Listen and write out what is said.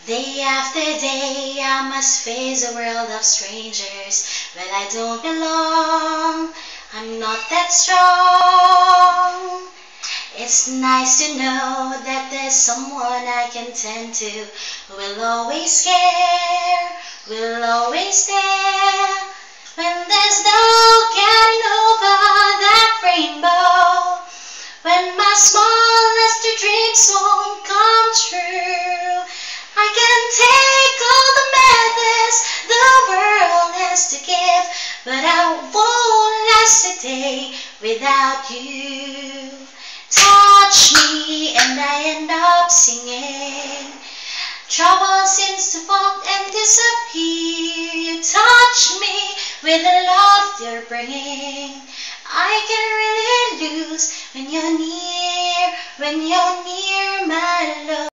Day after day, I must face a world of strangers. Well, I don't belong, I'm not that strong. It's nice to know that there's someone I can turn to who will always care, will always there. When there's no getting over that rainbow, when my smallest dreams won't come true, I can take all the madness the world has to give, but I won't last a day without you. Touch me and I end up singing. Trouble seems to fall and disappear. You touch me with the love you're bringing. I can really lose when you're near my love.